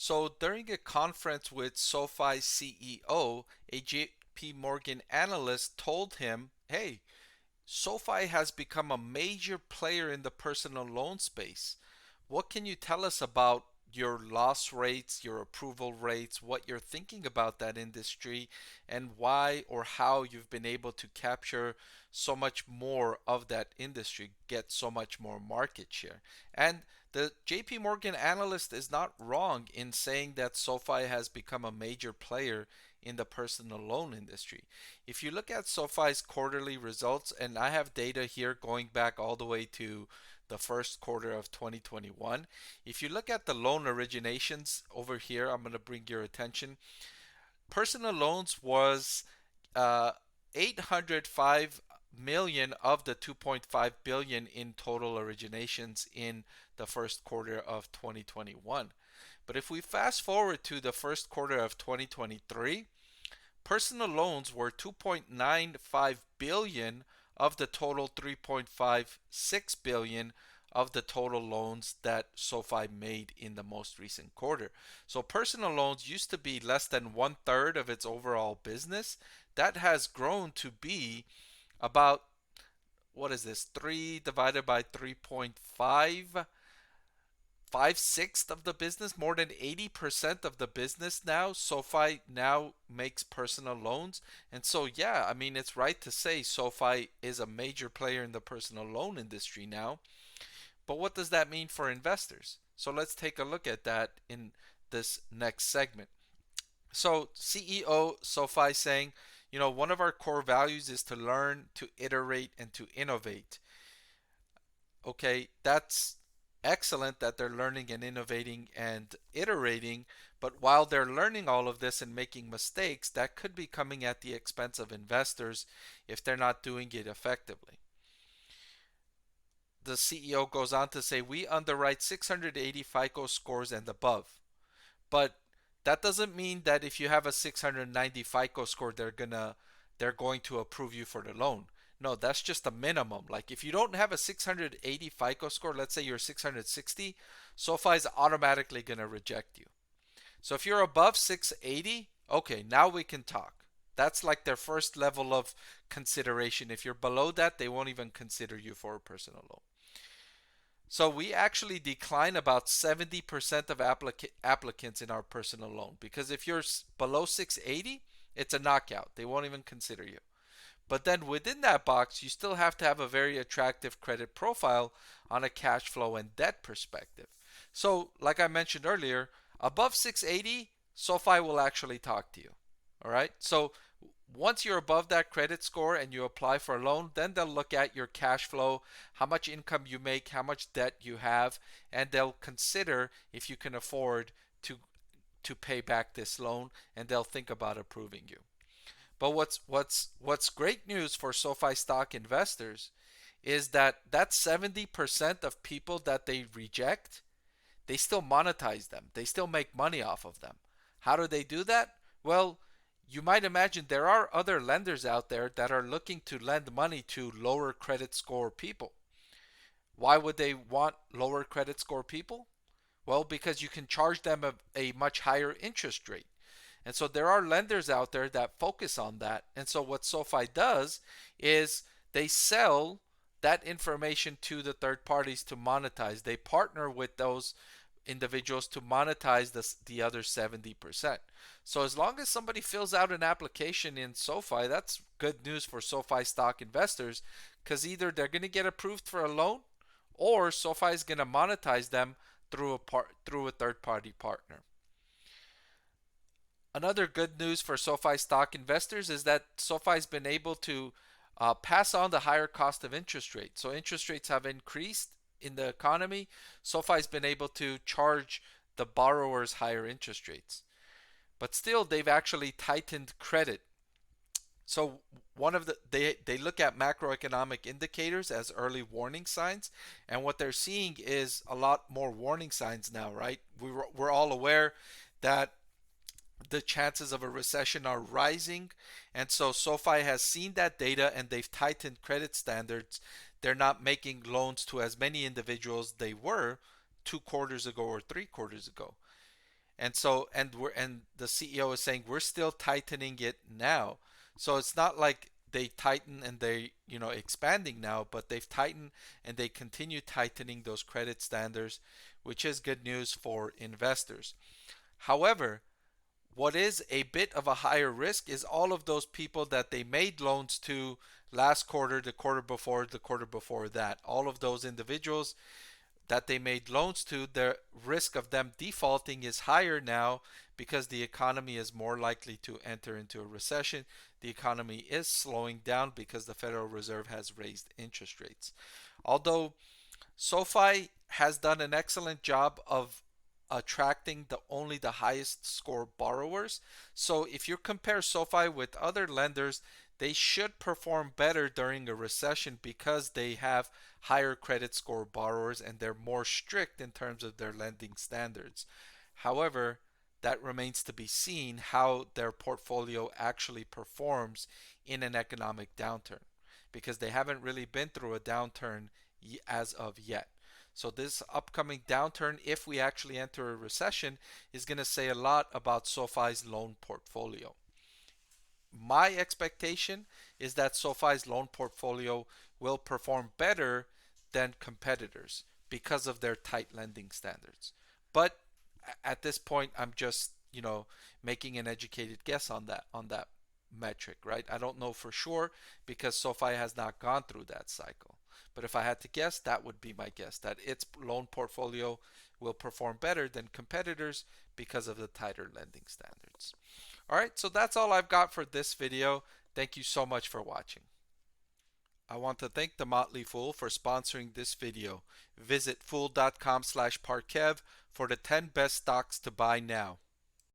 So during a conference with SoFi's CEO, a JP Morgan analyst told him, hey, SoFi has become a major player in the personal loan space. What can you tell us about your loss rates, your approval rates, what you're thinking about that industry, and why or how you've been able to capture so much more of that industry, get so much more market share? And the JP Morgan analyst is not wrong in saying that SoFi has become a major player in the personal loan industry. If you look at SoFi's quarterly results, and I have data here going back all the way to the first quarter of 2021. If you look at the loan originations over here, I'm going to bring your attention. Personal loans was uh, 805 million of the 2.5 billion in total originations in the first quarter of 2021. But if we fast forward to the first quarter of 2023, personal loans were 2.95 billion of the total 3.56 billion of the total loans that SoFi made in the most recent quarter. So personal loans used to be less than 1/3 of its overall business. That has grown to be about, what is this, 3 divided by 3.5, 5/6 of the business, more than 80% of the business now. SoFi now makes personal loans. And so, yeah, I mean, it's right to say SoFi is a major player in the personal loan industry now. But what does that mean for investors? So let's take a look at that in this next segment. So, CEO SoFi saying, one of our core values is to learn, to iterate, and to innovate. Okay, that's excellent that they're learning and innovating and iterating, but while they're learning all of this and making mistakes, that could be coming at the expense of investors if they're not doing it effectively. The CEO goes on to say, we underwrite 680 FICO scores and above. But that doesn't mean that if you have a 690 FICO score, they're going to approve you for the loan. No, that's just a minimum. Like if you don't have a 680 FICO score, let's say you're 660, SoFi is automatically going to reject you. So if you're above 680, okay, now we can talk. That's like their first level of consideration. If you're below that, they won't even consider you for a personal loan. So we actually decline about 70% of applicants in our personal loan because if you're below 680, it's a knockout. They won't even consider you. But then within that box, you still have to have a very attractive credit profile on a cash flow and debt perspective. So, like I mentioned earlier, above 680, SoFi will actually talk to you. All right. So once you're above that credit score and you apply for a loan, then they'll look at your cash flow, how much income you make, how much debt you have, and they'll consider if you can afford to pay back this loan, and they'll think about approving you. But what's great news for SoFi stock investors is that 70% of people that they reject, they still monetize them. They still make money off of them. How do they do that? Well, you might imagine there are other lenders out there that are looking to lend money to lower credit score people. Why would they want lower credit score people? Well, because you can charge them a much higher interest rate. And so there are lenders out there that focus on that. And so what SoFi does is they sell that information to the third parties to monetize. They partner with those individuals to monetize the other 70%. So as long as somebody fills out an application in SoFi, that's good news for SoFi stock investors because either they're going to get approved for a loan or SoFi is going to monetize them through a third party partner. Another good news for SoFi stock investors is that SoFi's been able to pass on the higher cost of interest rates. So interest rates have increased in the economy. SoFi's been able to charge the borrowers higher interest rates. But still, they've actually tightened credit. So they look at macroeconomic indicators as early warning signs, and what they're seeing is a lot more warning signs now, right? We're all aware that the chances of a recession are rising. And so SoFi has seen that data and they've tightened credit standards. They're not making loans to as many individuals they were 2 quarters ago or 3 quarters ago. And the CEO is saying we're still tightening it now. So it's not like they tighten and they, expanding now, but they've tightened and they continue tightening those credit standards, which is good news for investors. However, what is a bit of a higher risk is all of those people that they made loans to last quarter, the quarter before, the quarter before that. All of those individuals that they made loans to, the risk of them defaulting is higher now because the economy is more likely to enter into a recession. The economy is slowing down because the Federal Reserve has raised interest rates. Although SoFi has done an excellent job of attracting only the highest score borrowers. So if you compare SoFi with other lenders, they should perform better during a recession because they have higher credit score borrowers and they're more strict in terms of their lending standards. However, that remains to be seen how their portfolio actually performs in an economic downturn because they haven't really been through a downturn as of yet. So this upcoming downturn, if we actually enter a recession, is going to say a lot about SoFi's loan portfolio. My expectation is that SoFi's loan portfolio will perform better than competitors because of their tight lending standards. But at this point, I'm just, making an educated guess on that metric, right? I don't know for sure because SoFi has not gone through that cycle. But if I had to guess, that would be my guess that its loan portfolio will perform better than competitors because of the tighter lending standards. All right, so that's all I've got for this video. Thank you so much for watching. I want to thank the Motley Fool for sponsoring this video. Visit fool.com/Parkev for the 10 best stocks to buy now.